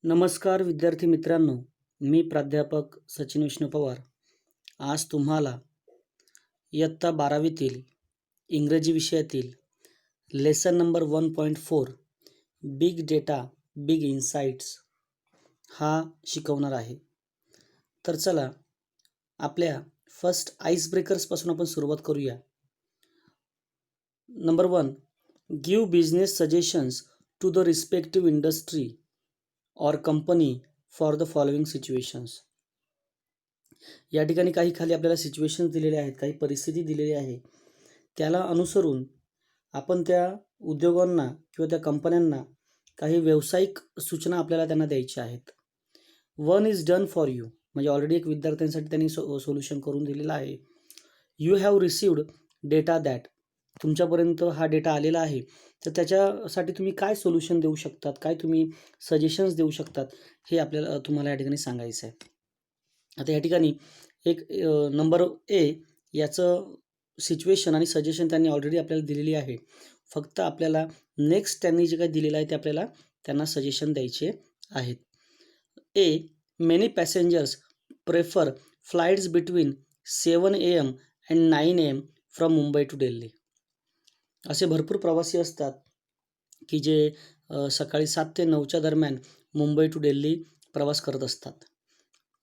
नमस्कार विद्यार्थी मित्रांनो, मी प्राध्यापक सचिन विष्णू पवार आज तुम्हाला इयत्ता 12वीतील इंग्रजी विषयातील lesson number 1.4 big data big insights हा शिकवणार आहे. तर चला आपल्या फर्स्ट आईस ब्रेकर्सपासून आपण सुरुवात करूया. Number 1, give business suggestions to the respective industry or company for the following situations. या ठिकाणी काही खाली आपल्याला सिच्युएशन्स दिलेले आहेत, काही परिस्थिती दिलेली आहे. त्याला अनुसरून आपण त्या उद्योगांना किंवा त्या कंपन्यांना काही व्यावसायिक सूचना आपल्याला त्यांना द्यायच्या आहेत. 1 इज डन फॉर यू, म्हणजे ऑलरेडी एक विद्यार्थ्यांसाठी त्यांनी सोल्युशन करून दिलेलं आहे. You have received data that, तुमच्यापर्यंत हा डेटा आलेला आहे, तर त्याच्यासाठी तुम्ही काय सोल्युशन देऊ शकतात, काय तुम्ही सजेशन्स देऊ शकतात, हे आपल्याला तुम्हाला या ठिकाणी सांगायचं आहे. आता या ठिकाणी एक नंबर ए याचं सिच्युएशन आणि सजेशन त्यांनी ऑलरेडी आपल्याला दिलेली आहे. फक्त आपल्याला नेक्स्ट त्यांनी जे काही दिलेलं आहे ते आपल्याला त्यांना सजेशन द्यायचे आहेत. A, many passengers prefer flights between 7 AM and 9 AM from Mumbai to Delhi. असे भरपूर प्रवासी असतात की जे सकाळी 7 ते 9च्या दरम्यान मुंबई टू दिल्ली प्रवास करत असतात.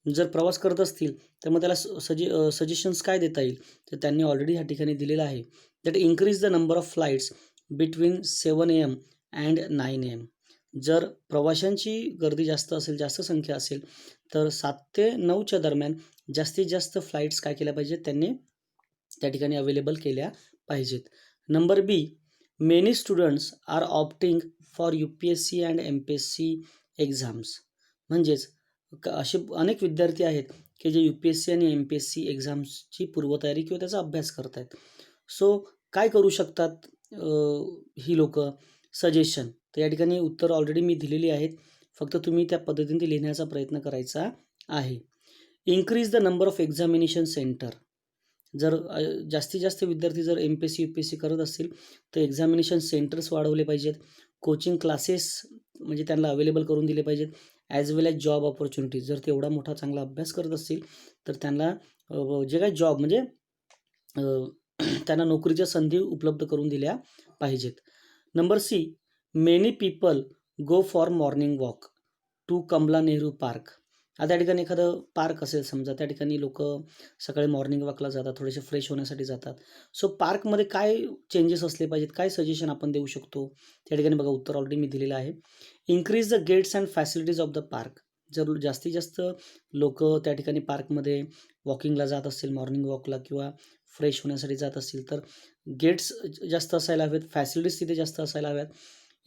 जर प्रवास करत असतील तर मग त्याला सजेशन्स काय देता येईल, तर त्यांनी ऑलरेडी ह्या ठिकाणी दिलेलं आहे that increase the number of flights between 7 AM and 9 AM. जर प्रवाशांची गर्दी जास्त असेल, जास्त संख्या असेल, तर 7 ते 9च्या दरम्यान जास्तीत जास्त फ्लाइट्स काय केल्या पाहिजेत, त्यांनी त्या ठिकाणी अवेलेबल केल्या पाहिजेत. Number B, many students are opting for UPSC and MPSC exams. म्हणजेच असे अनेक विद्यार्थी आहेत की जे UPSC आणि MPSC एक्झाम्सची पूर्वतयारी किंवा त्याचा अभ्यास करत आहेत. सो काय करू शकतात ही लोक, सजेशन. तर या ठिकाणी उत्तर ऑलरेडी मी दिलेली आहेत, फक्त तुम्ही त्या पद्धतीने ते लिहिण्याचा प्रयत्न करायचा आहे. Increase the number of examination centre. जर जास्तीत जास्त विद्यार्थी जर MPSC UPSC करत असतील तर एक्झामिनेशन सेंटर्स वाढवले पाहिजेत. कोचिंग क्लासेस म्हणजे त्यांना अवेलेबल करून दिले पाहिजेत. ॲज वेल ॲज जॉब ऑपॉर्च्युनिटीज. जर ते एवढा मोठा चांगला अभ्यास करत असतील तर त्यांना जे काही जॉब म्हणजे त्यांना नोकरीच्या संधी उपलब्ध करून दिल्या पाहिजेत. Number C, many people go for morning walk to Kamala Nehru park. आता या ठिकाणी एखादं पार्क असेल समजा, त्या ठिकाणी लोक सकाळी मॉर्निंग वॉकला जातात, थोडेसे फ्रेश होण्यासाठी जातात. सो पार्कमध्ये काय चेंजेस असले पाहिजेत, काय सजेशन आपण देऊ शकतो, त्या ठिकाणी बघा उत्तर ऑलरेडी मी दिलेलं आहे. Increase the gates and facilities of the park. जर जास्तीत जास्त लोक त्या ठिकाणी पार्कमध्ये वॉकिंगला जात असतील, मॉर्निंग वॉकला किंवा फ्रेश होण्यासाठी जात असतील, तर गेट्स जास्त असायला हवेत, फॅसिलिटीज तिथे जास्त असायला हव्यात.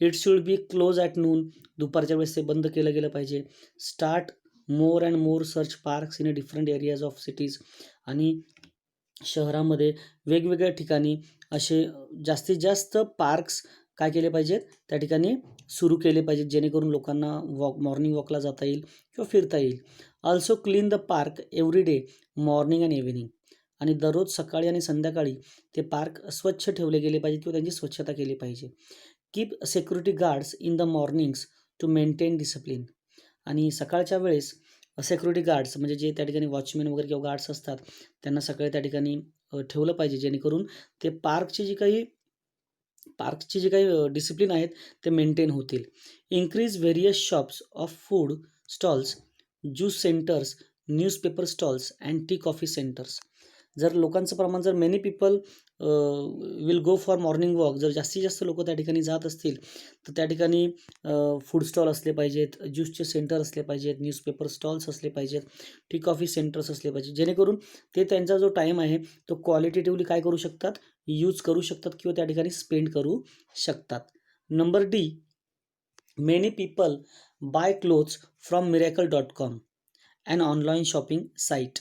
It should be close at noon. दुपारच्या वेळेस ते बंद केलं गेलं पाहिजे. Start more and more search parks in a different areas of cities. आणि शहरामध्ये वेगवेगळ्या ठिकाणी असे जास्तीत जास्त पार्क्स काय केले पाहिजेत, त्या ठिकाणी सुरू केले पाहिजेत, जेणेकरून लोकांना मॉर्निंग वॉकला जाता येईल किंवा फिरता येईल. Also clean the park every day morning and evening. आणि दररोज सकाळी आणि संध्याकाळी ते पार्क स्वच्छ ठेवले गेले पाहिजे किंवा त्यांची स्वच्छता केली पाहिजे. Keep security guards in the mornings to maintain discipline. आणि सकाळच्या वेळेस सिक्युरिटी गार्ड्स म्हणजे जे त्या ठिकाणी वॉचमॅन वगैरे किंवा गार्ड्स असतात त्यांना सकाळी त्या ठिकाणी ठेवलं पाहिजे, जेणेकरून ते पार्कची जी काही डिसिप्लिन आहेत ते मेंटेन होतील. Increase various shops of food stalls, juice centres, newspaper stalls and tea coffee centres. जर लोकांचं प्रमाण, जर many people will go for morning walk, जर जास्तीत जास्त लोक त्या ठिकाणी जात असतील तर त्या ठिकाणी फूड स्टॉल असले पाहिजेत, ज्यूसचे सेंटर असले पाहिजेत, न्यूजपेपर स्टॉल्स असले पाहिजेत, टी कॉफी सेंटर्स असले पाहिजेत, जेणेकरून ते त्यांचा जो टाईम आहे तो क्वालिटेटिव्हली काय करू शकतात, यूज करू शकतात किंवा त्या ठिकाणी स्पेंड करू शकतात. Number D, many people bye clothes from miracle.com and online shopping site.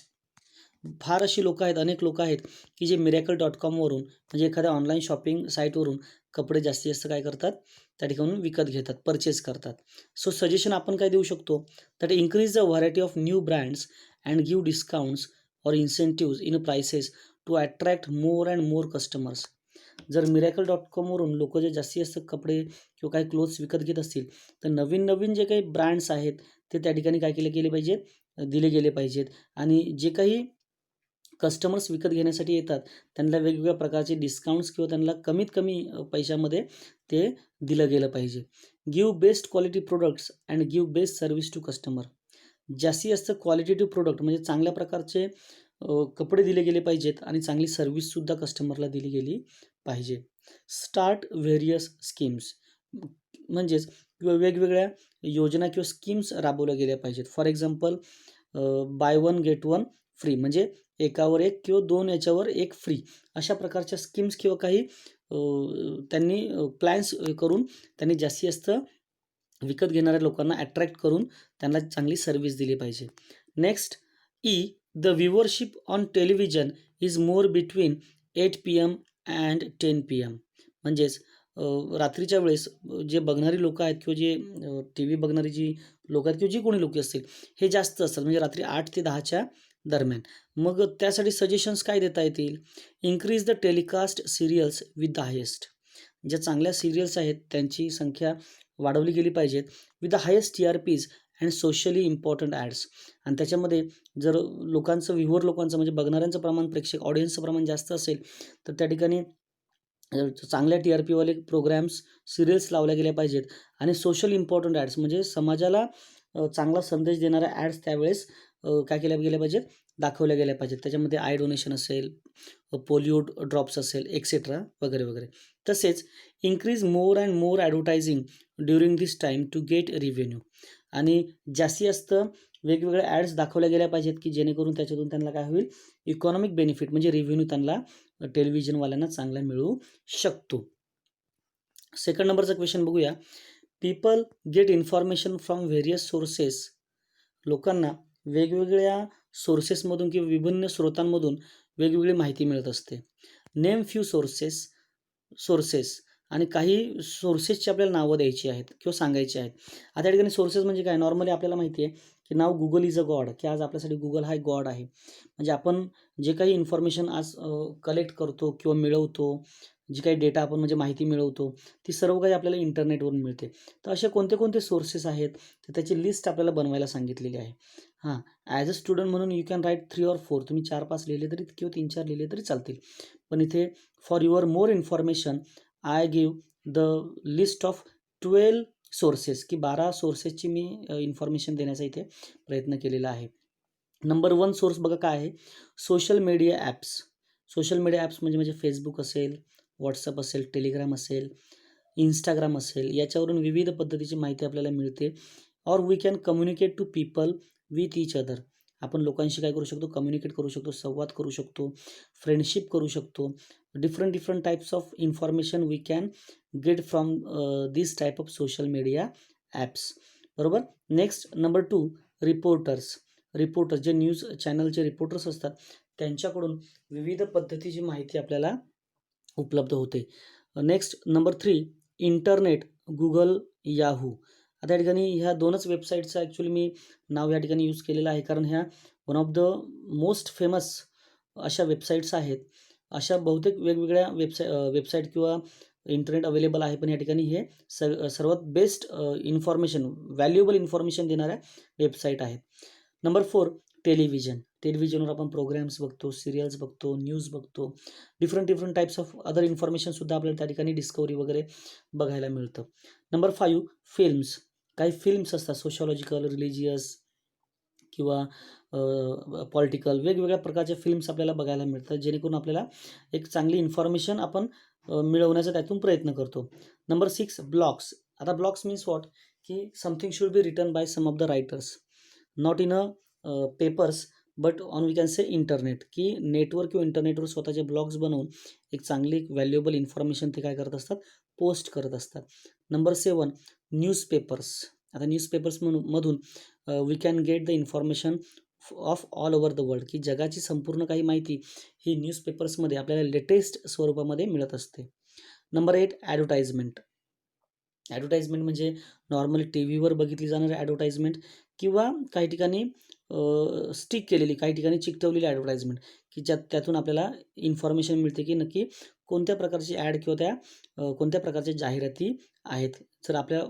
फार अशी लोक आहेत, अनेक लोक आहेत की जे miracle.com वरून म्हणजे एखाद्या ऑनलाईन शॉपिंग साईटवरून कपडे जास्तीत जास्त काय करतात, त्या ठिकाणून विकत घेतात, परचेस करतात. सो सजेशन आपण काय देऊ शकतो, that increase the variety of new brands and give discounts or incentives in prices to attract more and more customers. जर Miracle.comवरून लोक जे जास्तीत जास्त कपडे किंवा काही क्लोथ्स विकत घेत असतील तर नवीन नवीन जे काही ब्रँड्स आहेत ते त्या ठिकाणी काय गेले पाहिजेत, दिले गेले पाहिजेत. आणि जे काही कस्टमर्स विकत घेण्यासाठी येतात त्यांना वेगवेगळ्या प्रकारचे डिस्काउंट्स किंवा त्यांना कमीत कमी पैशामध्ये ते दिलं गेलं पाहिजे. Give best quality products and give best service to customer. जास्तीत जास्त क्वालिटेटिव्ह प्रोडक्ट म्हणजे चांगल्या प्रकारचे कपडे दिले गेले पाहिजेत आणि चांगली सर्व्हिससुद्धा कस्टमरला दिली गेली पाहिजे. स्टार्ट व्हेरियस स्कीम्स म्हणजेच वेगवेगळ्या योजना किंवा स्कीम्स राबवल्या गेल्या पाहिजेत. For example by one get one free म्हणजे एकावर एक किंवा दोन याच्यावर एक फ्री अशा प्रकारच्या स्कीम्स किंवा काही त्यांनी प्लॅन्स करून त्यांनी जास्तीत जास्त विकत घेणाऱ्या लोकांना अट्रॅक्ट करून त्यांना चांगली सर्व्हिस दिली पाहिजे. Next the viewership on television is more between 8 PM and 10 PM. म्हणजेच रात्रीच्या वेळेस जे बघणारी लोक आहेत किंवा जे टी व्ही बघणारी जी लोक आहेत किंवा जी कोणी लोक असतील हे जास्त असतात म्हणजे रात्री 8 ते 10च्या दरम्यान. मग त्यासाठी सजेशन्स काय देता येतील? Increase the telecast serials with the highest. ज्या चांगल्या सिरियल्स आहेत त्यांची संख्या वाढवली गेली पाहिजेत with the highest TRPs and socially important ads. आणि त्याच्यामध्ये जर लोकांचं लोकांचं म्हणजे बघणाऱ्यांचं प्रमाण, प्रेक्षक ऑडियन्सचं प्रमाण जास्त असेल तर त्या ठिकाणी चांगल्या TRPवाले प्रोग्रॅम्स, सिरियल्स लावल्या गेल्या पाहिजेत. आणि सोशल इम्पॉर्टंट ॲड्स म्हणजे समाजाला चांगला संदेश देणाऱ्या ॲड्स त्यावेळेस काय केल्या गेल्या पाहिजेत, दाखवल्या गेल्या पाहिजेत. त्याच्यामध्ये आय डोनेशन असेल, पोलिओ ड्रॉप्स असेल, एक्सेट्रा वगैरे वगैरे. तसेच increase more and more advertising during this time to get revenue. आणि जास्तीत जास्त वेगवेगळ्या ॲड्स दाखवल्या गेल्या पाहिजेत की जेणेकरून त्याच्यातून त्यांना काय होईल, इकॉनॉमिक बेनिफिट म्हणजे रिव्हेन्यू त्यांना टेलिव्हिजनवाल्यांना चांगला मिळू शकतो. सेकंड नंबरचा क्वेश्चन बघूया. People get information from various sources. लोकांना वेगवेगळ्या सोर्सेसमधून किंवा विभिन्न स्रोतांमधून वेगवेगळी माहिती मिळत असते. नेम फ्यू सोर्सेस आणि काही सोर्सेसची आपल्याला नावं द्यायची आहेत किंवा सांगायची आहेत. आता या ठिकाणी सोर्सेस म्हणजे काय, नॉर्मली आपल्याला माहिती आहे की नाव गुगल इज अ गॉड, की आज आपल्यासाठी गुगल हा गॉड आहे. म्हणजे आपण जे काही इन्फॉर्मेशन आज कलेक्ट करतो किंवा मिळवतो, जी काही डेटा आपण म्हणजे माहिती मिळवतो ती सर्व काही आपल्याला इंटरनेटवरून मिळते. तर असे कोणते कोणते सोर्सेस आहेत तर त्याची लिस्ट आपल्याला बनवायला सांगितलेली आहे. ॲज अ स्टुडंट म्हणून यू कॅन राईट 3 or 4. तुम्ही 4-5 लिहिले तरी किंवा 3-4 लिहिले तरी चालतील. पण इथे for your more information I give the list of 12 sources, की 12 सोर्सेसची मी इन्फॉर्मेशन देण्याचा इथे प्रयत्न केलेला आहे. नंबर 1 सोर्स बघा काय आहे, social media apps. Social media apps म्हणजे फेसबुक असेल, व्हॉट्सअप असेल, टेलिग्राम असेल, इंस्टाग्राम असेल, याच्यावरून विविध पद्धतीची माहिती आपल्याला मिळते. Or we can communicate to people with each other. आपण लोकांशी काय करू शकतो, कम्युनिकेट करू शकतो, संवाद करू शकतो, फ्रेंडशिप करू शकतो. Different types of information we can get from this type of social media apps. बरोबर. नेक्स्ट नंबर 2 रिपोर्टर्स जे न्यूज चॅनलचे रिपोर्टर्स असतात त्यांच्याकडून विविध पद्धतीची माहिती आपल्याला उपलब्ध होते. Next number 3 internet, Google, Yahoo. आता या ठिकाणी ह्या 2च वेबसाईटचं ॲक्च्युली मी नाव या ठिकाणी यूज केलेलं आहे कारण ह्या one of the most famous अशा वेबसाईट्स आहेत. अशा बहुतेक वेगवेगळ्या वेबसाईट किंवा इंटरनेट अवेलेबल आहे, पण या ठिकाणी हे सर्वात बेस्ट इन्फॉर्मेशन, व्हॅल्युएबल इन्फॉर्मेशन देणाऱ्या वेबसाईट आहेत. नंबर 4 टेलिव्हिजनवर आपण प्रोग्राम्स बघतो, सिरियल्स बघतो, न्यूज बघतो, डिफरंट टाईप्स ऑफ अदर इन्फॉर्मेशनसुद्धा आपल्याला त्या ठिकाणी डिस्कवरी वगैरे बघायला मिळतं. Number 5 films. काही फिल्म्स असतात सोशॉलॉजिकल, रिलिजियस किंवा पॉलिटिकल, वेगवेगळ्या प्रकारच्या फिल्म्स आपल्याला बघायला मिळतात जेणेकरून आपल्याला एक चांगली इन्फॉर्मेशन आपण मिळवण्याचा त्यातून प्रयत्न करतो. Number 6 blogs. आता ब्लॉग्स मीन्स वॉट, की something should be written by some of the writers, not in a papers but on we can say internet, की नेटवर किंवा इंटरनेटवर स्वतःचे ब्लॉग्स बनवून एक चांगली व्हॅल्युएबल इन्फॉर्मेशन ते काय करत असतात, पोस्ट करत असतात. Number 7 newspapers. आता न्यूजपेपर्स मधून we can get the information of all over the world, की जगाची संपूर्ण काही माहिती ही न्यूजपेपर्समध्ये आपल्याला लेटेस्ट स्वरूपामध्ये मिळत असते. नंबर 8 ॲडव्हर्टाइजमेंट म्हणजे नॉर्मली टी व्हीवर बघितली जाणारी ॲडव्हर्टाइजमेंट किंवा काही ठिकाणी स्टिक केलेली, काही ठिकाणी चिकटवलेली ॲडव्हर्टाइजमेंट, की त्यातून आपल्याला इन्फॉर्मेशन मिळते की नक्की कोणत्या प्रकारची ॲड किंवा त्या कोणत्या प्रकारच्या जाहिराती आहेत. जर आपल्या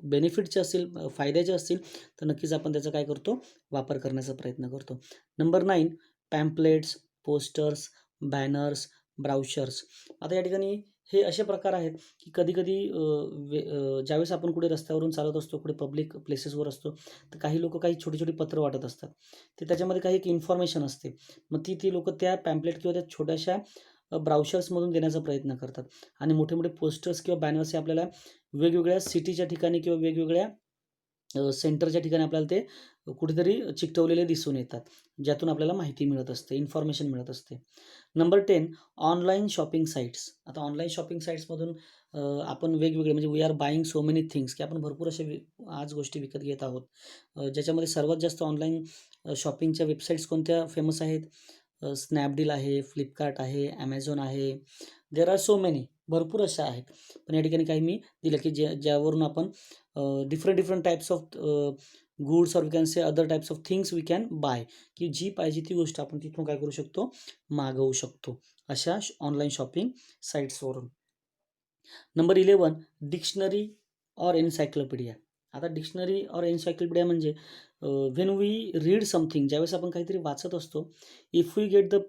बेनिफिटचे असतील, फायद्याचे असतील, तर नक्कीच आपण त्याचा काय करतो, वापर करण्याचा प्रयत्न करतो. Number 9, pamphlets, posters, banners, brochures. आता या ठिकाणी हे असे प्रकार आहेत की कधी-कधी ज्यावेळेस आपण कुठे रस्त्यावरून चालत असतो, कुठे पब्लिक प्लेसेसवर असतो, तर काही लोकं काही छोटी-छोटी पत्र वाटत असतात. तर त्याच्यामध्ये काही एक इन्फॉर्मेशन असते. मग ती लोकं त्या पॅम्पलेट किंवा त्या छोट्याशा ब्राउचर्समधून देण्याचा प्रयत्न करतात आणि मोठे-मोठे पोस्टर्स किंवा बॅनर्स हे आपल्याला वेगवेगळ्या सिटीच्या ठिकाणी किंवा वेगवेगळ्या सेंटरच्या ठिकाणी आपल्याला ते कुठेतरी चिकटवलेले दिसून येतात, ज्यातून आपल्याला माहिती मिळत असते, इन्फॉर्मेशन मिळत असते. Number 10, online shopping sites. आता ऑनलाईन शॉपिंग साईट्समधून आपण वेगवेगळे म्हणजे we are buying so many things, की आपण भरपूर असे आज गोष्टी विकत घेत आहोत. ज्याच्यामध्ये सर्वात जास्त ऑनलाईन शॉपिंगच्या वेबसाईट्स कोणत्या फेमस आहेत? स्नॅपडील आहे, फ्लिपकार्ट आहे, ॲमेझॉन आहे. देअर आर सो मेनी, भरपूर अशा आहेत. पण या ठिकाणी काही मी दिलं की ज्यावरून आपण different types of goods or we can say other types of things we can buy, की जी पाहिजे ती गोष्ट आपण तिथून काय करू शकतो, मागवू शकतो अशा ऑनलाईन शॉपिंग साईट्सवरून. Number 11, dictionary or encyclopedia. आता डिक्शनरी ऑर एन्सायक्लोपीडिया म्हणजे व्हेन वी रीड समथिंग, ज्यावेळेस आपण काहीतरी वाचत असतो, if we get the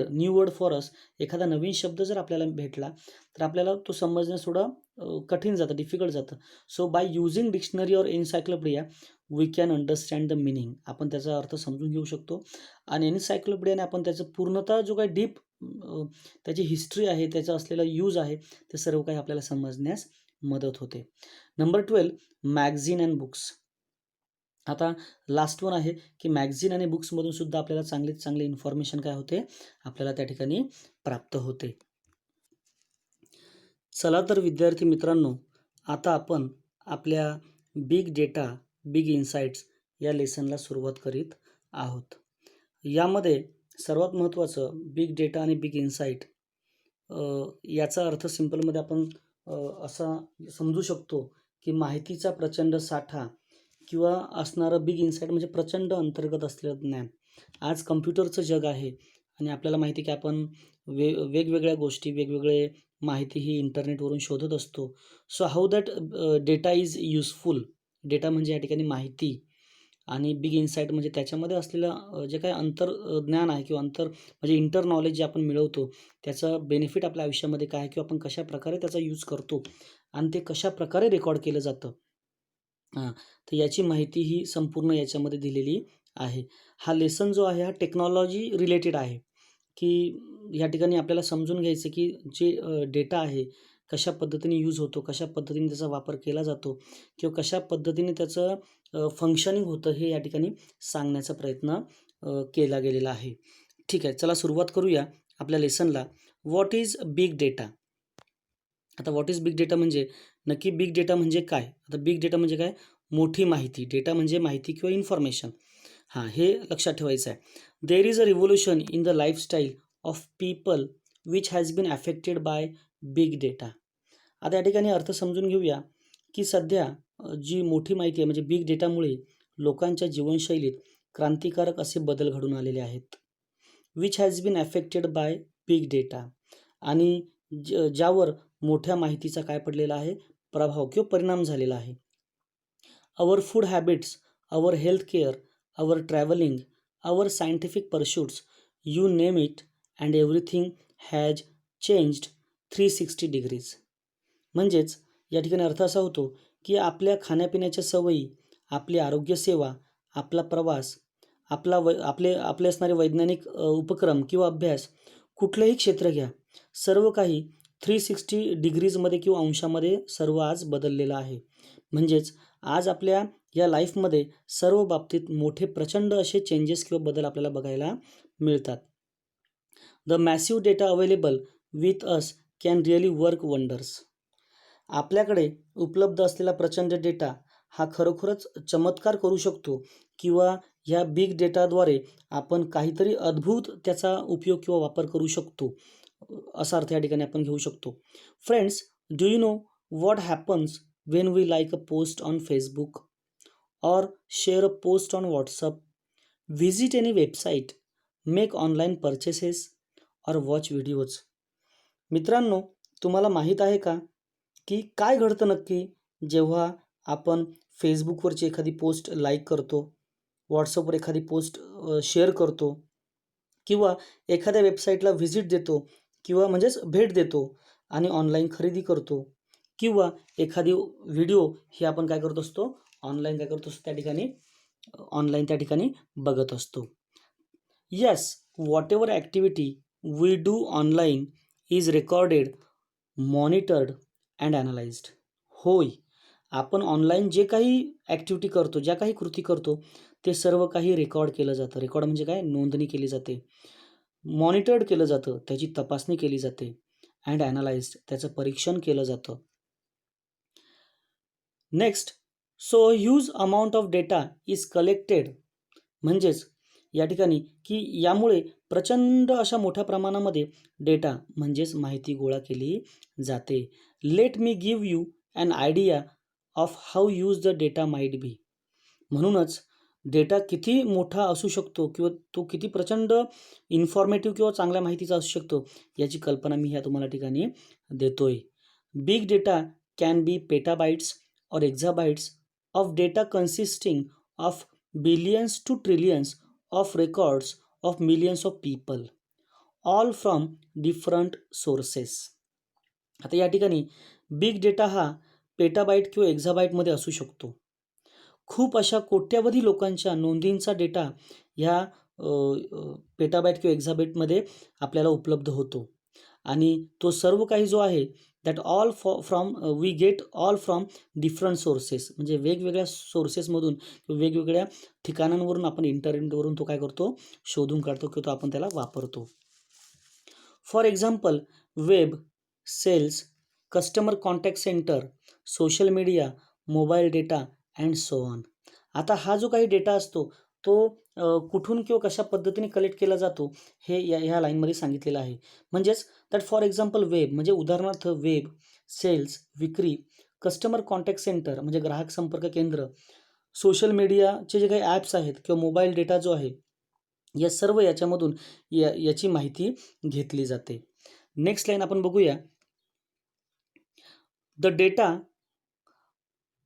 new word for us, एखादा नवीन शब्द जर आपल्याला भेटला तर आपल्याला तो समजण्यास थोडं कठीण जातं, डिफिकल्ट जातं. So by using dictionary or encyclopedia we can understand the meaning. आपण त्याचा अर्थ समजून घेऊ शकतो आणि एन्सायक्लोपीडियाने आपण त्याचं पूर्णतः जो काही डीप त्याची हिस्ट्री आहे, त्याचा असलेला यूज आहे, ते सर्व काही आपल्याला समजण्यास मदत होते. Number 12, magazine and books. आता लास्ट वन आहे की मॅगझिन आणि बुक्समधून सुद्धा आपल्याला चांगले इन्फॉर्मेशन काय होते, आपल्याला त्या ठिकाणी प्राप्त होते. चला तर विद्यार्थी मित्रांनो, आता आपण आपल्या बिग डेटा, बिग इन्साइट्स या लेसनला सुरुवात करीत आहोत. यामध्ये सर्वात महत्त्वाचं बिग डेटा आणि बिग इन्साइट, याचा अर्थ सिंपलमध्ये आपण असा समजू शकतो की माहितीचा प्रचंड साठा किंवा असणारं बिग इन्साइट म्हणजे प्रचंड अंतर्गत असलेलं ज्ञान. आज कम्प्युटरचं जग आहे आणि आपल्याला माहिती आहे की आपण वेगवेगळ्या गोष्टी, वेगवेगळे माहिती ही इंटरनेटवरून शोधत असतो. So how that data is useful. Data म्हणजे या ठिकाणी माहिती आणि बिग इन्साइट म्हणजे त्याच्यामध्ये असलेलं जे काही ज्ञान आहे किंवा म्हणजे इंटर नॉलेज जे आपण मिळवतो, त्याचं बेनिफिट आपल्या आयुष्यामध्ये काय आहे किंवा आपण कशाप्रकारे त्याचा यूज करतो आणि ते कशाप्रकारे रेकॉर्ड केलं जातं. तर याची माहिती ही संपूर्ण याच्यामध्ये दिलेली आहे. हा लेसन जो आहे हा टेक्नॉलॉजी रिलेटेड आहे, की या ठिकाणी आपल्याला समजून घ्यायचं की जे डेटा आहे कशा पद्धतीने यूज होतो, कशा पद्धतीने त्याचा वापर केला जातो किंवा कशा पद्धतीने त्याचं फंक्शनिंग होतं, हे या ठिकाणी सांगण्याचा प्रयत्न केला गेलेला आहे. ठीक आहे, चला सुरुवात करूया आपल्या लेसनला. What is big data? आता व्हॉट इज बिग डेटा म्हणजे नक्की बिग डेटा म्हणजे काय? आता बिग डेटा म्हणजे काय? मोठी माहिती. डेटा म्हणजे माहिती किंवा इन्फॉर्मेशन. हे लक्षात ठेवायचं आहे. There is a revolution in the lifestyle of people which has been affected by big data. आता या ठिकाणी अर्थ समजून घेऊया की सध्या जी मोठी माहिती आहे म्हणजे बिग डेटामुळे लोकांच्या जीवनशैलीत क्रांतिकारक असे बदल घडून आलेले आहेत. Which has been affected by big data, आणि ज्यावर मोठ्या माहितीचा काय पडलेला आहे, प्रभाव किंवा परिणाम झालेला आहे. Our food habits, our health care, our travelling, our scientific pursuits, you name it and everything has changed 360 degrees. म्हणजेच या ठिकाणी अर्थ असा होतो की आपल्या खाण्यापिण्याच्या सवयी, आपली आरोग्यसेवा, आपला प्रवास, आपले असणारे वैज्ञानिक उपक्रम किंवा अभ्यास, कुठलंही क्षेत्र घ्या, सर्व काही 360 डिग्रीजमध्ये किंवा अंशामध्ये सर्व आज बदललेलं आहे. म्हणजेच आज आपल्या या लाईफमध्ये सर्व बाबतीत मोठे प्रचंड असे चेंजेस किंवा बदल आपल्याला बघायला मिळतात. The massive data available with us can really work wonders. आपल्याकडे उपलब्ध असलेला प्रचंड डेटा हा खरोखरच चमत्कार करू शकतो किंवा ह्या बिग डेटाद्वारे आपण काहीतरी अद्भुत त्याचा उपयोग किंवा वापर करू शकतो, असा अर्थ या ठिकाणी आपण घेऊ शकतो. Friends, do you know what happens when we like a post on Facebook? or share a post on WhatsApp, visit any website, make online purchases or watch videos. मित्रांनो, तुम्हाला माहीत आहे का की काय घडतं नक्की जेव्हा आपण फेसबुकवरची एखादी पोस्ट लाईक करतो, व्हॉट्सअपवर एखादी पोस्ट शेअर करतो किंवा एखाद्या वेबसाईटला व्हिजिट देतो किंवा म्हणजेच भेट देतो आणि ऑनलाईन खरेदी करतो किंवा एखादी व्हिडिओ ही आपण काय करत असतो, ऑनलाईन काय करत असतो त्या ठिकाणी बघत असतो. Yes, whatever activity we do online is recorded, monitored and analysed. होय, आपण ऑनलाईन जे काही ॲक्टिव्हिटी करतो, ज्या काही कृती करतो, ते सर्व काही रेकॉर्ड केलं जातं. रेकॉर्ड म्हणजे काय? नोंदणी केली जाते. मॉनिटर्ड केलं जातं, त्याची तपासणी केली जाते. अँड ॲनालाइज्ड, त्याचं परीक्षण केलं जातं. Next, so huge amount of data is collected. म्हणजेच या ठिकाणी की यामुळे प्रचंड अशा मोठ्या प्रमाणामध्ये डेटा म्हणजेच माहिती गोळा केली जाते. Let me give you an idea of how use the data might be. म्हणूनच डेटा किती मोठा असू शकतो किंवा तो किती प्रचंड इन्फॉर्मेटिव्ह किंवा चांगल्या माहितीचा असू शकतो याची कल्पना मी ह्या तुम्हाला ठिकाणी देतोय. Big data can be petabytes or exabytes of data consisting of billions to trillions of records of millions of people, all from different sources. आता या ठिकाणी बिग डेटा हा पेटाबाईट किंवा एक्झाबाईटमध्ये असू शकतो. खूप अशा कोट्यावधी लोकांच्या नोंदींचा डेटा ह्या पेटाबाईट किंवा एक्झाबाईटमध्ये आपल्याला उपलब्ध होतो आणि तो सर्व काही जो आहे that all we get all from different sources. म्हणजे वेगवेगळ्या सोर्सेसमधून किंवा वेगवेगळ्या ठिकाणांवरून आपण इंटरनेटवरून तो काय करतो, शोधून काढतो किंवा तो आपण त्याला वापरतो. For example, web, sales, customer contact centre, social media, mobile data and so on. आता हा जो काही डेटा असतो तो कुठून किंवा कशा पद्धतीने कलेक्ट केला जातो हे ह्या लाईनमध्ये सांगितलेलं आहे. म्हणजेच दॅट फॉर एक्झाम्पल वेब म्हणजे उदाहरणार्थ वेब, सेल्स विक्री, कस्टमर कॉन्टॅक्ट सेंटर म्हणजे ग्राहक संपर्क केंद्र, सोशल मीडियाचे जे काही ॲप्स आहेत किंवा मोबाईल डेटा जो आहे या सर्व याच्यामधून याची माहिती घेतली जाते. नेक्स्ट लाईन आपण बघूया. The data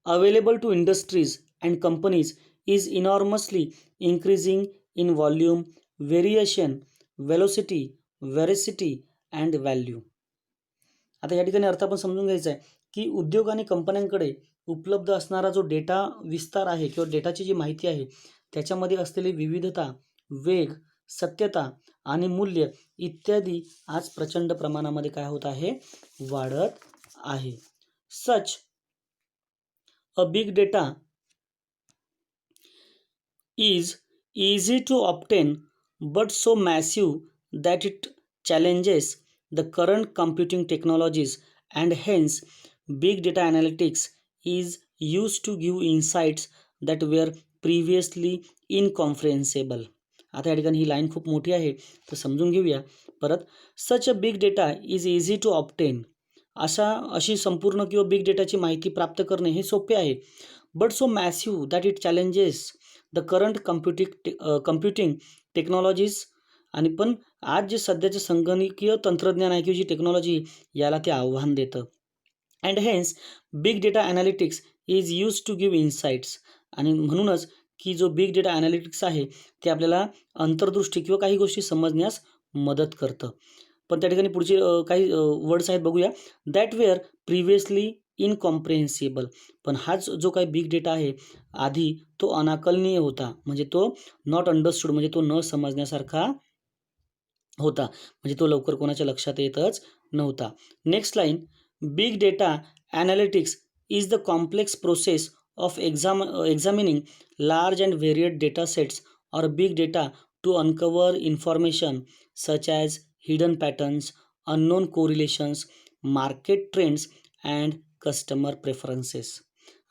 available to industries and companies is enormously increasing in volume, variation, velocity, veracity and value. आता या ठिकाणी अर्थ आपण समजून घ्यायचा आहे की उद्योग आणि कंपन्यांकडे उपलब्ध असणारा जो डेटा विस्तार आहे किंवा डेटाची जी माहिती आहे त्याच्यामध्ये असलेली विविधता, वेग, सत्यता आणि मूल्य इत्यादी आज प्रचंड प्रमाणामध्ये काय होत आहे, वाढत आहे. सच a big data is easy to obtain but so massive that it challenges the current computing technologies, and hence big data analytics is used to give insights that were previously incomprehensible. आता या ठिकाणी ही line खूप मोठी आहे तर समजून घेऊया परत. Such a big data is easy to obtain. अशी संपूर्ण किंवा बिग डेटाची माहिती प्राप्त करणे हे सोपे आहे. But so massive that it challenges the current computing technologies. आणि पण आज जे सध्याचे संगणकीय तंत्रज्ञान आहे किंवा जी टेक्नॉलॉजी याला ते आव्हान देतं. And hence big data analytics is use to give insights. आणि म्हणूनच की जो बिग डेटा ॲनालिटिक्स आहे ते आपल्याला अंतर्दृष्टी किंवा काही गोष्टी समजण्यास मदत करतं. पण त्या ठिकाणी पुढचे काही वर्ड्स आहेत बघूया. That were previously incomprehensible. पण हाच जो काही बिग डेटा आहे आधी तो अनाकलनीय होता, म्हणजे तो नॉट अंडरस्टूड म्हणजे तो न समजण्यासारखा होता, म्हणजे तो लवकर कोणाच्या लक्षात येतच नव्हता. Next line. Big data analytics is the complex process of examining large and varied data sets or big data to uncover information such as hidden patterns, unknown correlations, market trends and customer preferences.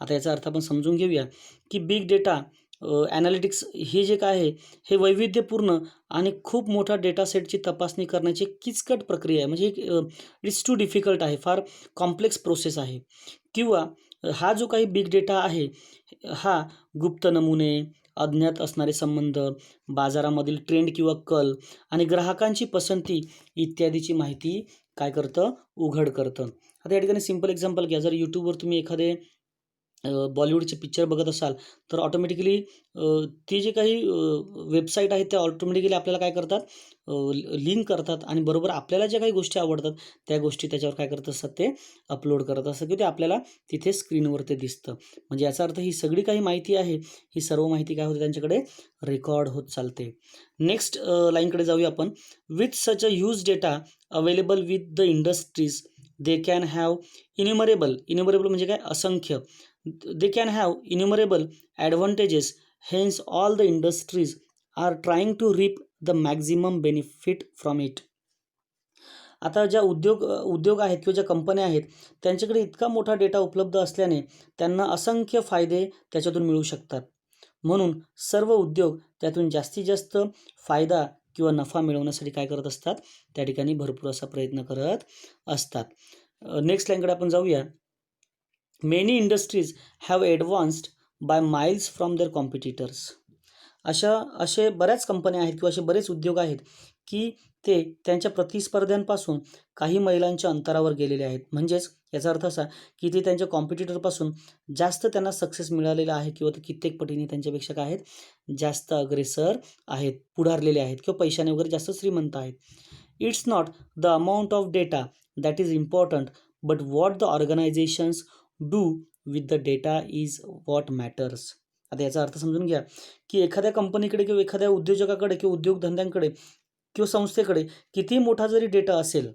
आता याचा अर्थ आपण समजून घेऊया की big data analytics हे जे काय आहे हे वैविध्यपूर्ण आणि खूप मोठा डेटा सेटची तपासणी करण्याची किचकट प्रक्रिया आहे. म्हणजे इट्स टू डिफिकल्ट आहे, फार कॉम्प्लेक्स प्रोसेस आहे. किंवा हा जो काही बिग डेटा आहे हा गुप्त नमुने, अज्ञात असणारे संबंध, बाजारामधील ट्रेंड किंवा कल आणि ग्राहकांची पसंती इत्यादीची माहिती काय करतं, उघड करतं. आता या ठिकाणी सिंपल एक्झाम्पल घ्या. जर यूट्यूबवर तुम्ही एखादे बॉलिवूडचे पिक्चर बघत असाल तर ऑटोमॅटिकली ती जी काही वेबसाईट आहेत त्या ऑटोमॅटिकली आपल्याला काय करतात, लिंक करतात आणि बरोबर आपल्याला ज्या काही गोष्टी आवडतात त्या गोष्टी त्याच्यावर काय करत असतात, ते अपलोड करत असतात की ते आपल्याला तिथे स्क्रीनवर ते दिसतं. म्हणजे याचा अर्थ ही सगळी काही माहिती आहे, ही सर्व माहिती काय होते त्यांच्याकडे रेकॉर्ड होत चालते. नेक्स्ट लाईनकडे जाऊया आपण. With such a huge data available with the industries they can have innumerable म्हणजे काय, असंख्य. They can have innumerable advantages, hence all the industries are trying to reap the maximum benefit from it. आता ज्या उद्योग आहेत किंवा ज्या कंपन्या आहेत त्यांच्याकडे इतका मोठा डेटा उपलब्ध असल्याने त्यांना असंख्य फायदे त्याच्यातून मिळू शकतात. म्हणून सर्व उद्योग त्यातून जास्तीत जास्त फायदा किंवा नफा मिळवण्यासाठी काय करत असतात, त्या ठिकाणी भरपूर असा प्रयत्न करत असतात. नेक्स्ट लाईनकडे आपण जाऊया. Many industries have advanced by miles from their competitors. असे बऱ्याच कंपन्या आहेत किंवा असे बरेच उद्योग आहेत की ते त्यांच्या प्रतिस्पर्ध्यांपासून काही मैलांच्या अंतरावर गेलेले आहेत. म्हणजेच याचा अर्थ असा की ते त्यांच्या कॉम्पिटिटरपासून जास्त त्यांना सक्सेस मिळालेला आहे किंवा ते कित्येक पटीने त्यांच्यापेक्षा काय आहेत, जास्त अग्रेसर आहेत, पुढारलेले आहेत किंवा पैशाने वगैरे जास्त श्रीमंत आहेत. It's not the amount of data that is important but what the organisations do with the data is what matters. आता याचा अर्थ समजून घ्या की एखाद्या कंपनीकडे किंवा एखाद्या उद्योजकाकडे किंवा उद्योगधंद्यांकडे किंवा संस्थेकडे किती मोठा जरी डेटा असेल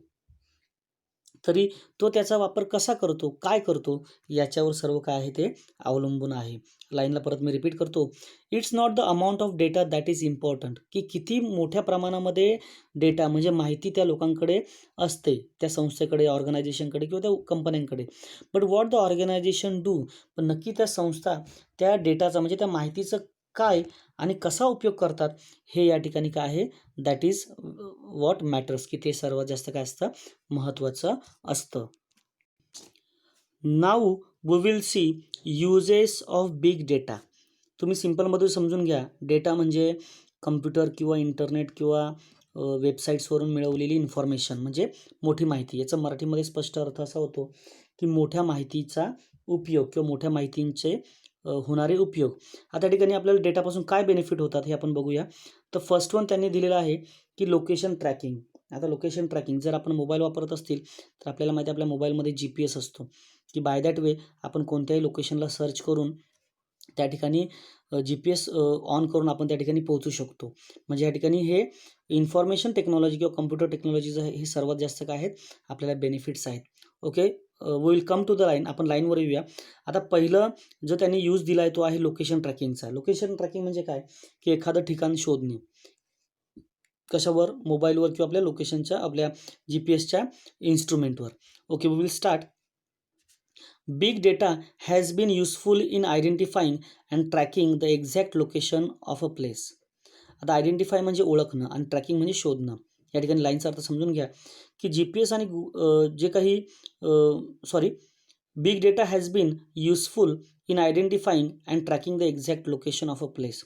तरी तो त्याचा वापर कसा करतो, काय करतो, याच्यावर सर्व काय आहे ते अवलंबून आहे. लाईनला परत मी रिपीट करतो. It's not the amount of data that is important, की किती मोठ्या प्रमाणामध्ये डेटा म्हणजे माहिती त्या लोकांकडे असते, त्या संस्थेकडे, ऑर्गनायझेशनकडे किंवा त्या कंपन्यांकडे. But what the organisation do, पण नक्की त्या संस्था त्या डेटाचा म्हणजे त्या माहितीचं काय आणि कसा उपयोग करतात हे या ठिकाणी काय आहे, दॅट इज व्हॉट मॅटर्स, की ते सर्वात जास्त काय असतं, महत्त्वाचं असतं. Now we will see uses of big data. तुम्ही सिम्पलमध्ये समजून घ्या. डेटा म्हणजे कम्प्युटर किंवा इंटरनेट किंवा वेबसाईट्सवरून मिळवलेली इन्फॉर्मेशन म्हणजे मोठी माहिती. याचा मराठीमध्ये स्पष्ट अर्थ असा होतो की मोठ्या माहितीचा उपयोग किंवा मोठ्या माहितींचे होणारे उपयोग. आता ठिकाणी आपल्याला डेटापासून काय बेनिफिट होतात हे आपण बघूया. तर फर्स्ट वन त्यांनी दिलेलं आहे की लोकेशन ट्रॅकिंग. आता लोकेशन ट्रॅकिंग जर आपण मोबाईल वापरत असतील तर आपल्याला माहिती आहे आपल्या मोबाईलमध्ये GPS असतो की बाय दॅट वे आपण कोणत्याही लोकेशनला सर्च करून त्या ठिकाणी GPS ऑन करून आपण त्या ठिकाणी पोहोचू शकतो. म्हणजे या ठिकाणी हे इन्फॉर्मेशन टेक्नॉलॉजी किंवा कम्प्युटर टेक्नॉलॉजीचं हे सर्वात जास्त काय आहेत, आपल्याला बेनिफिट्स आहेत. Okay, will come to the line. आपण लाईनवर येऊया. आता पहिलं जो त्यांनी यूज दिला आहे तो आहे लोकेशन ट्रॅकिंगचा. लोकेशन ट्रॅकिंग म्हणजे काय, की एखादं ठिकाण शोधणे. कशावर, मोबाईलवर किंवा आपल्या लोकेशनच्या आपल्या GPSच्या इन्स्ट्रुमेंटवर. Okay, we will start. Big data has been useful in identifying and tracking the exact location of a place. आता आयडेंटिफाय म्हणजे ओळखणं आणि ट्रॅकिंग म्हणजे शोधणं. या ठिकाणी लाईनचा अर्थ समजून घ्या की GPS आणि जे काही big data has been useful in identifying and tracking the exact location of a place.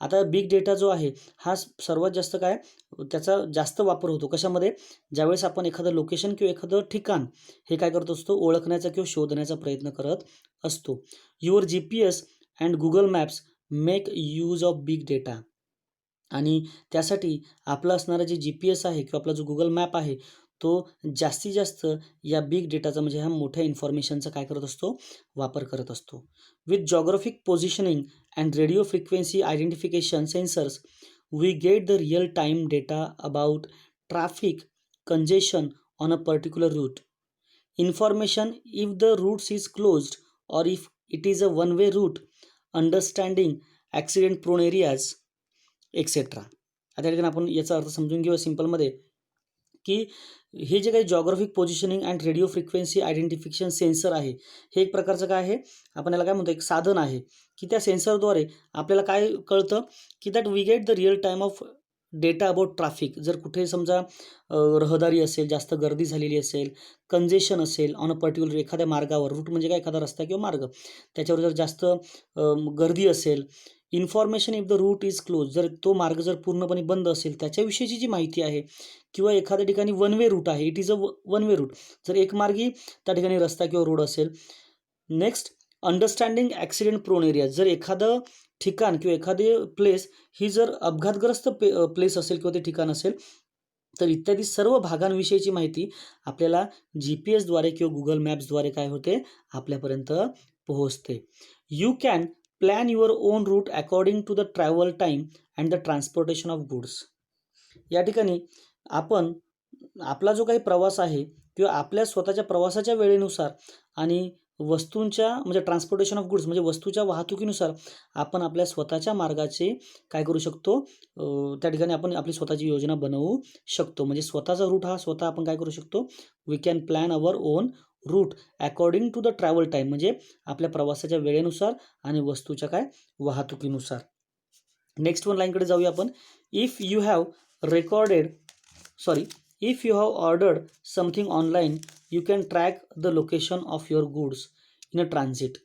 आता बिग डेटा जो आहे हा सर्वात जास्त काय, त्याचा जास्त वापर होतो कशामध्ये, ज्यावेळेस आपण एखादं लोकेशन किंवा एखादं ठिकाण हे काय करत असतो, ओळखण्याचा किंवा शोधण्याचा प्रयत्न करत असतो. Your GPS and Google maps make use of big data. आणि त्यासाठी आपलं असणारं जे GPS आहे किंवा आपला जो गुगल मॅप आहे तो जास्तीत जास्त या बिग डेटाचा म्हणजे ह्या मोठ्या इन्फॉर्मेशनचा काय करत असतो, वापर करत असतो. With geographic positioning and radio frequency identification sensors we get the real time data about traffic congestion on a particular route. Information if the routes is closed or if it is a one way route, understanding accident prone areas etcetera. आता ठिकाणी आपण याचा अर्थ समजून घेऊया सिम्पलमध्ये की हे जे काही geographic positioning and radio frequency identification sensor आहे हे एक प्रकारचं काय आहे, आपण याला काय म्हणतो, एक साधन आहे की त्या सेन्सरद्वारे आपल्याला काय कळतं की that we get the real time of data about traffic, जर कुठे समजा रहदारी असेल, जास्त गर्दी झालेली असेल, कंजेशन असेल ऑन अ पर्टिक्युलर एखाद्या मार्गावर, रूट म्हणजे काय एखादा रस्ता किंवा मार्ग, त्याच्यावर जर जास्त गर्दी असेल, information if the route is close, जर तो मार्ग जर पूर्णपणे बंद असेल त्याच्याविषयीची जी माहिती आहे, किंवा एखाद्या ठिकाणी वन वे रूट आहे, it is a one way route, जर एक मार्गी त्या ठिकाणी रस्ता किंवा रोड असेल. Next, understanding accident prone area, जर एखादं ठिकाण किंवा एखादी प्लेस ही जर अपघातग्रस्त प्लेस असेल किंवा ते ठिकाण असेल, तर इत्यादी सर्व भागांविषयीची माहिती आपल्याला GPS द्वारे किंवा गुगल मॅप्सद्वारे काय होते, आपल्यापर्यंत पोहोचते. You can plan your own route according to the travel time and the transportation of goods. या ठिकाणी आपण आपला जो काही प्रवास आहे किंवा आपल्या स्वतःच्या प्रवासाच्या वेळेनुसार आणि वस्तूंच्या म्हणजे ट्रान्सपोर्टेशन ऑफ गुड्स म्हणजे वस्तूच्या वाहतुकीनुसार आपण आपल्या स्वतःच्या मार्गाचे काय करू शकतो, त्या ठिकाणी आपण आपली स्वतःची योजना बनवू शकतो. म्हणजे स्वतःचा रूट हा स्वतः आपण काय करू शकतो, we can plan our own route according to the travel time, म्हणजे आपल्या प्रवासाच्या वेळेनुसार आणि वस्तूच्या काय वाहतुकीनुसार. नेक्स्ट वन लाईनकडे जाऊया आपण. If you have recorded if you have ordered something online, you can track the location of your goods in a transit.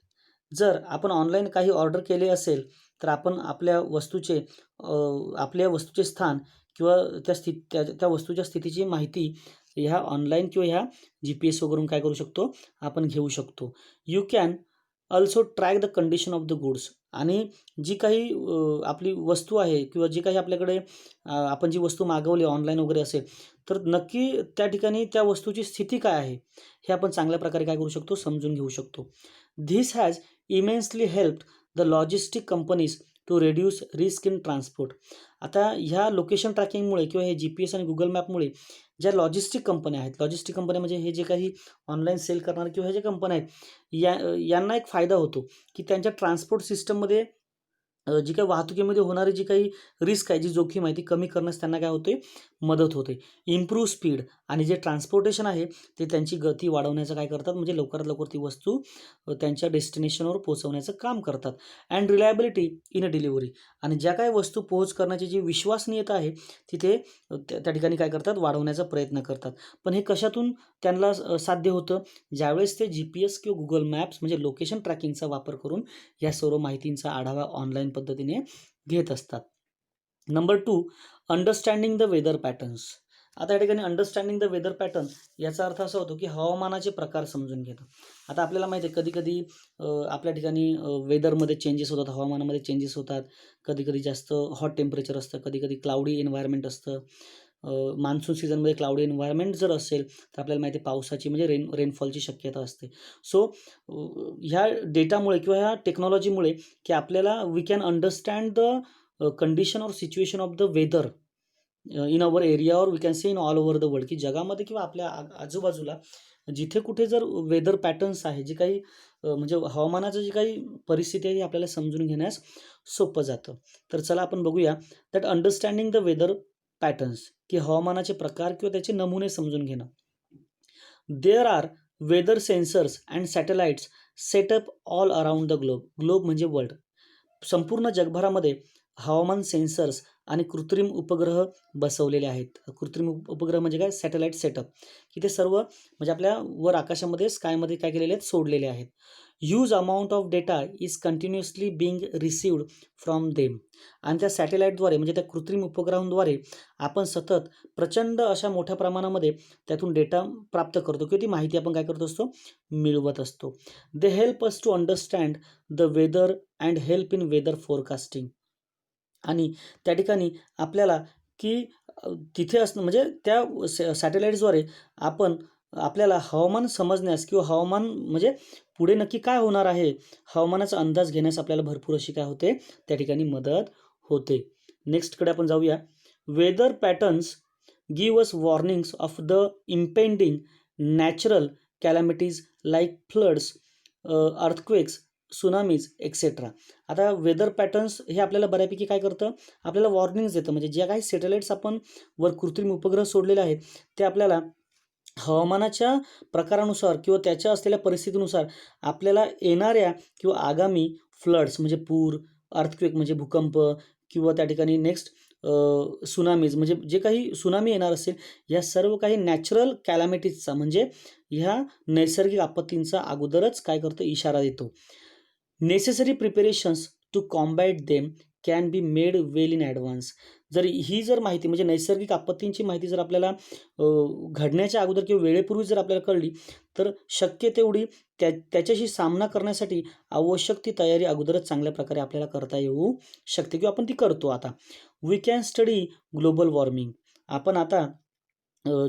जर आपण ऑनलाईन काही ऑर्डर केले असेल तर आपण आपल्या वस्तूचे स्थान किंवा त्या वस्तूच्या स्थितीची माहिती ह्या ऑनलाईन किंवा ह्या GPS वरून काय करू शकतो, आपण घेऊ शकतो. You can also track the condition of the goods, आणि जी काही आपली वस्तू आहे किंवा जी काही आपल्याकडे आपण जी वस्तू मागवली ऑनलाईन वगैरे असेल, तर नक्की त्या ठिकाणी त्या वस्तूची स्थिती काय आहे हे आपण चांगल्या प्रकारे काय करू शकतो, समजून घेऊ शकतो. This has immensely helped the logistic companies to reduce risk in transport. आता ह्या लोकेशन ट्रॅकिंगमुळे किंवा हे GPS आणि गुगल मॅपमुळे ज्या लॉजिस्टिक कंपन्या आहेत, लॉजिस्टिक कंपन्या म्हणजे हे जे काही ऑनलाईन सेल करणारे किंवा हे जे कंपन्या आहेत, यांना एक फायदा होतो की त्यांच्या ट्रान्सपोर्ट सिस्टममध्ये जी काही वाहतुकीमध्ये होणारी जी काही रिस्क आहे, जी जोखीम आहे, ती कमी करण्यास त्यांना काय होते, मदत होते. इम्प्रूव्ह स्पीड, आणि जे ट्रान्सपोर्टेशन आहे ते त्यांची गती वाढवण्याचं काय करतात, म्हणजे लवकरात लवकर ती वस्तू त्यांच्या डेस्टिनेशनवर पोहोचवण्याचं काम करतात. And reliability in a delivery, आणि ज्या काही वस्तू पोहोच करण्याची जी विश्वसनीयता आहे तिथे त्या ठिकाणी काय करतात, वाढवण्याचा प्रयत्न करतात. पण हे कशातून त्यांना साध्य होतं, ज्यावेळेस ते GPS किंवा गुगल मॅप्स म्हणजे लोकेशन ट्रॅकिंगचा वापर करून या सर्व माहितींचा आढावा ऑनलाईन पद्धतीने घेत असतात. Number 2, understanding the weather patterns. आता या ठिकाणी अंडरस्टँडिंग द वेदर पॅटर्न याचा अर्थ असा होतो की हवामानाचे प्रकार समजून घेणं. आता आपल्याला माहिती आहे कधी आपल्या ठिकाणी वेदरमध्ये चेंजेस होतात, हवामानामध्ये चेंजेस होतात. कधी जास्त हॉट टेम्परेचर असतं, कधी क्लाउडी एन्व्हायरमेंट असतं. मान्सून सीझनमध्ये क्लाउडी एन्व्हायरमेंट जर असेल तर आपल्याला माहिती आहे पावसाची म्हणजे रेनफॉलची शक्यता असते. सो ह्या डेटामुळे किंवा ह्या टेक्नॉलॉजीमुळे की आपल्याला we can understand the condition or situation of the weather in our area, or we can say in all over the world, की जगामध्ये किंवा आपल्या आजूबाजूला जिथे कुठे जर वेदर पॅटर्न्स आहे, जी काही म्हणजे हवामानाचं जी काही परिस्थिती आहे, आपल्याला समजून घेण्यास सोपं जातं. तर चला आपण बघूया that understanding the weather patterns, की हवामानाचे प्रकार किंवा त्याचे नमुने समजून घेणं. There are weather sensors and satellites setup all around the globe म्हणजे वर्ल्ड. संपूर्ण जगभरामध्ये हवामान सेन्सर्स आणि कृत्रिम उपग्रह बसवलेले आहेत. कृत्रिम उपग्रह म्हणजे काय, सॅटेलाइट सेटअप, की ते सर्व म्हणजे आपल्या वर आकाशामध्ये स्कायमध्ये काय केलेले आहेत, सोडलेले आहेत. Huge amount of data is continuously being received from them, आणि त्या सॅटेलाईटद्वारे म्हणजे त्या कृत्रिम उपग्रहांद्वारे आपण सतत प्रचंड अशा मोठ्या प्रमाणामध्ये त्यातून डेटा प्राप्त करतो किंवा ती माहिती आपण काय करत असतो, मिळवत असतो. They help us to understand the weather and help in weather forecasting. आणि त्या ठिकाणी आपल्याला की तिथे असणं म्हणजे त्या सॅटेलाईट्सद्वारे आपल्याला हवामान समजण्यास किंवा हवामान म्हणजे पुढे नक्की काय होणार आहे, हवामानाचा अंदाज घेण्यास आपल्याला भरपूर अशी काय होते, त्या ठिकाणी मदत होते. नेक्स्टकडे आपण जाऊया. Weather patterns give us warnings of the impending natural calamities like floods, earthquakes, tsunamis etcetera. आता वेदर पॅटर्न्स हे आपल्याला बऱ्यापैकी काय करतं, आपल्याला वॉर्निंग्स देतं. म्हणजे ज्या काही सॅटेलाइट्स आपण वर कृत्रिम उपग्रह सोडलेले आहेत ते आपल्याला हवामानाच्या प्रकारानुसार किंवा त्याच्या असलेल्या परिस्थितीनुसार आपल्याला येणाऱ्या किंवा आगामी फ्लड्स म्हणजे पूर, अर्थक्वेक म्हणजे भूकंप, किंवा त्या ठिकाणी नेक्स्ट सुनामीज म्हणजे जे काही सुनामी येणार असेल, या सर्व काही नॅचरल कॅलॅमिटीजचा म्हणजे ह्या नैसर्गिक आपत्तींचा अगोदरच काय करतो, इशारा देतो. Necessary preparations to combat them can be made well in advance. जर माहिती म्हणजे नैसर्गिक आपत्तींची माहिती जर आपल्याला घडण्याच्या अगोदर किंवा वेळेपूर्वी जर आपल्याला कळली, तर शक्य तेवढी त्याच्याशी सामना करण्यासाठी आवश्यक ती तयारी अगोदरच चांगल्या प्रकारे आपल्याला करता येऊ शकते किंवा आपण ती करतो आता. We can study global warming. आपण आता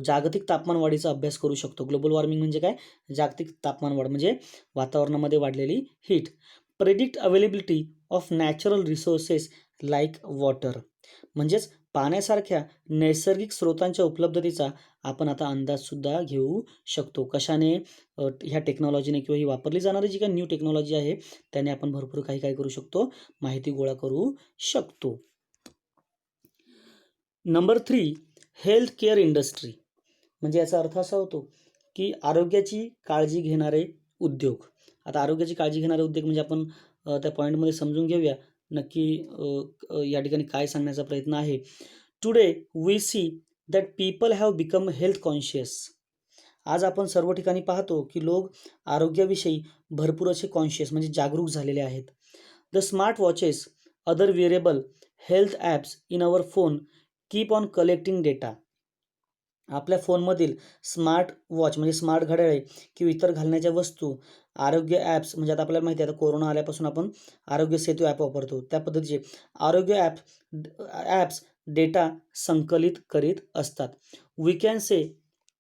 जागतिक तापमानवाढीचा अभ्यास करू शकतो. ग्लोबल वॉर्मिंग म्हणजे काय? जागतिक तापमानवाढ म्हणजे वातावरणामध्ये वाढलेली heat. Predict availability of natural resources like water. म्हणजेच पाण्यासारख्या नैसर्गिक स्रोतांच्या उपलब्धतेचा आपण आता अंदाजसुद्धा घेऊ शकतो. कशाने? ह्या टेक्नॉलॉजीने किंवा ही वापरली जाणारी जी काही न्यू टेक्नॉलॉजी आहे त्याने आपण भरपूर काही काय करू शकतो, माहिती गोळा करू शकतो. Number 3, health care industry. म्हणजे याचा अर्थ असा होतो की आरोग्याची काळजी घेणारे उद्योग. आता आरोग्याची काळजी घेणारे उद्योग म्हणजे आपण त्या पॉईंटमध्ये समजून घेऊया नक्की या ठिकाणी काय सांगण्याचा प्रयत्न आहे. Today we see that people have become health conscious. आज आपण सर्व ठिकाणी पाहतो की लोक आरोग्याविषयी भरपूर असे कॉन्शियस म्हणजे जागरूक झालेले आहेत. The smart watches, other wearable health apps in our phone keep on collecting data. आपल्या फोनमधील स्मार्ट वॉच म्हणजे स्मार्ट घड्याळे किंवा इतर घालण्याच्या वस्तू, आरोग्य ॲप्स म्हणजे आता आपल्याला माहिती आहे आता कोरोना आल्यापासून आपण आरोग्य सेतू ॲप वापरतो, त्या पद्धतीचे आरोग्य ॲप्स डेटा संकलित करीत असतात. We can say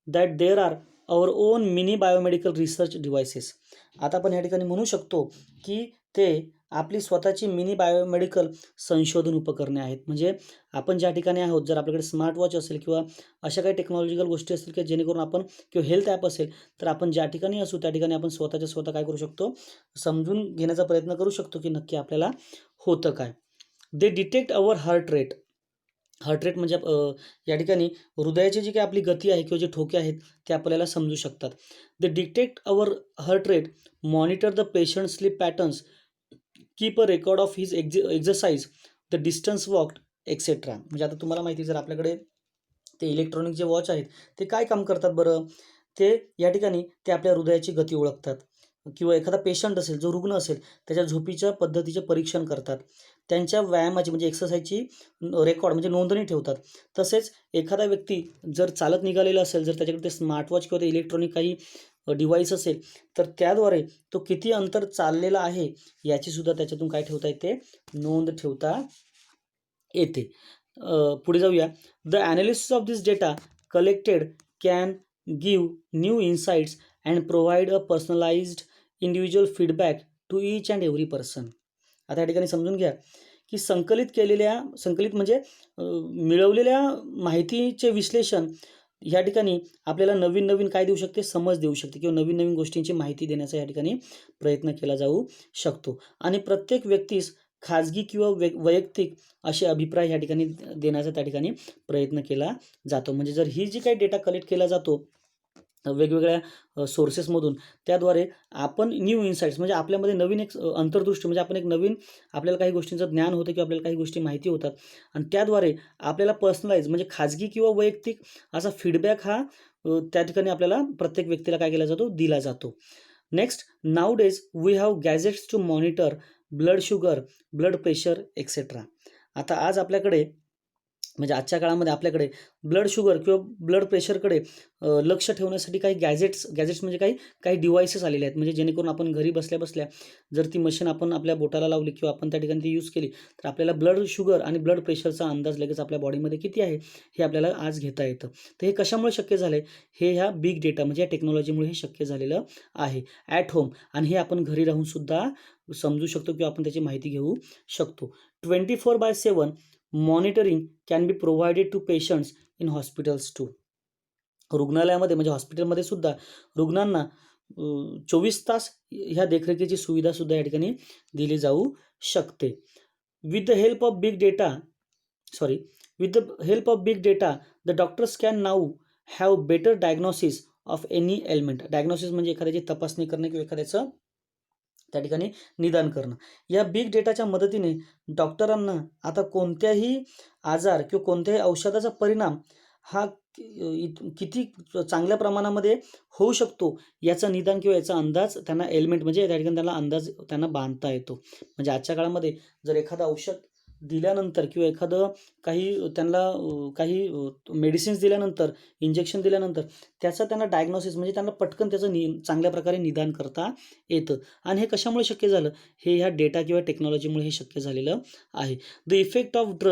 that there are our own mini biomedical research devices. आता आपण या ठिकाणी म्हणू शकतो की ते आपली स्वतःची मिनी बायोमेडिकल संशोधन उपकरणे आहेत. म्हणजे आपण ज्या ठिकाणी आहोत, जर आपल्याकडे स्मार्ट वॉच असेल किंवा अशा काही टेक्नॉलॉजिकल गोष्टी असतील की जेणेकरून आपण किंवा हेल्थ ॲप असेल, तर आपण ज्या ठिकाणी असू त्या ठिकाणी आपण स्वतःच्या स्वतः काय करू शकतो, समजून घेण्याचा प्रयत्न करू शकतो की नक्की आपल्याला होतं काय. दे detect our heart rate. Heart rate म्हणजे या ठिकाणी हृदयाची जी काही आपली गती आहे किंवा जे ठोके आहेत ते आपल्याला समजू शकतात. दे detect our heart rate, monitor the patient sleep patterns, keep a record of his exercise, the distance walked etcetera. म्हणजे आता तुम्हाला माहिती जर आपल्याकडे ते इलेक्ट्रॉनिक जे वॉच आहेत ते काय काम करतात बरं? ते या ठिकाणी ते आपल्या हृदयाची गती ओळखतात किंवा एखादा पेशंट असेल, जो रुग्ण असेल, त्याच्या झोपीच्या पद्धतीचे परीक्षण करतात. त्यांच्या व्यायामाची म्हणजे एक्सरसाइजची रेकॉर्ड म्हणजे नोंदणी ठेवतात. तसेच एखादा व्यक्ती जर चालत निघालेला असेल, जर त्याच्याकडे ते स्मार्टवॉच किंवा ते इलेक्ट्रॉनिक काही डिव्हाइस असेल, तर त्याद्वारे तो किती अंतर चाललेला आहे याचीसुद्धा त्याच्यातून काय ठेवता येते, नोंद ठेवता येते. पुढे जाऊया. The analysis of this data collected can give new insights and provide a personalised individual feedback to each and every person. आता या ठिकाणी समजून घ्या की संकलित म्हणजे मिळवलेल्या माहितीचे विश्लेषण या ठिकाणी आपल्याला नवीन नवीन काय देऊ शकते, समज देऊ शकते किंवा नवीन नवीन गोष्टींची माहिती देण्याचा या ठिकाणी प्रयत्न केला जाऊ शकतो. आणि प्रत्येक व्यक्तीस खाजगी किंवा वैयक्तिक असे अभिप्राय या ठिकाणी देण्याचा त्या ठिकाणी प्रयत्न केला जातो. म्हणजे जर ही जी काही डेटा कलेक्ट केला जातो वेगवेगळ्या सोर्सेसमधून, त्याद्वारे आपण न्यू इन्साइट्स म्हणजे आपल्यामध्ये नवीन एक अंतर्दृष्टी म्हणजे आपण एक नवीन आपल्याला काही गोष्टींचं ज्ञान होतं किंवा आपल्याला काही गोष्टी माहिती होतात आणि त्याद्वारे आपल्याला पर्सनलाइज म्हणजे खाजगी किंवा वैयक्तिक असा फीडबॅक हा त्या ठिकाणी आपल्याला प्रत्येक व्यक्तीला काय केला जातो, दिला जातो. Next, nowadays we have gadgets to monitor blood sugar, blood pressure etcetera. आता आज आपल्याकडे म्हणजे आजच्या काळामध्ये आपल्याकडे ब्लड शुगर किंवा ब्लड प्रेशरकडे लक्ष ठेवण्यासाठी काही गॅजेट्स म्हणजे काही डिव्हाइसेस आलेले आहेत. म्हणजे जेणेकरून आपण घरी बसल्या बसल्या जर ती मशीन आपण आपल्या बोटाला लावली किंवा आपण त्या ठिकाणी ती यूज केली, तर आपल्याला ब्लड शुगर आणि ब्लड प्रेशरचा अंदाज लगेच आपल्या बॉडीमध्ये किती आहे हे आपल्याला आज घेता येतं. तर हे कशामुळे शक्य झालं आहे? हे ह्या बिग डेटा म्हणजे या टेक्नॉलॉजीमुळे हे शक्य झालेलं आहे ॲट होम. आणि हे आपण घरी राहूनसुद्धा समजू शकतो किंवा आपण त्याची माहिती घेऊ शकतो. 24/7 monitoring can be provided to patients in hospitals too. रुग्णालयामध्ये म्हणजे हॉस्पिटलमध्ये सुद्धा रुग्णांना 24 तास ह्या देखरेखीची सुविधासुद्धा या ठिकाणी दिली जाऊ शकते. With the help of big data the doctors can now have better diagnosis of any element. Diagnosis म्हणजे एखाद्याची तपासणी करणे किंवा एखाद्याचं त्या ठिकाणी निदान करणं. या बिग डेटाच्या मदतीने डॉक्टरांना आता कोणत्याही आजार किंवा कोणत्याही औषधाचा परिणाम हा किती चांगल्या प्रमाणामध्ये होऊ शकतो याचं निदान किंवा याचा अंदाज त्यांना एलिमेंट म्हणजे त्या ठिकाणी त्यांना अंदाज त्यांना बांधता येतो. म्हणजे आजच्या काळामध्ये जर एखादं औषध दिल्यानंतर किंवा एखादं काही मेडिसिन्स दिल्यानंतर, इंजेक्शन दिल्यानंतर त्याचा त्यांना डायग्नोसिस म्हणजे त्यांना पटकन त्याचं चांगल्या प्रकारे निदान करता येतं. आणि हे कशामुळे शक्य झालं? हे ह्या डेटा किंवा टेक्नॉलॉजीमुळे हे शक्य झालेलं आहे. The effect of drug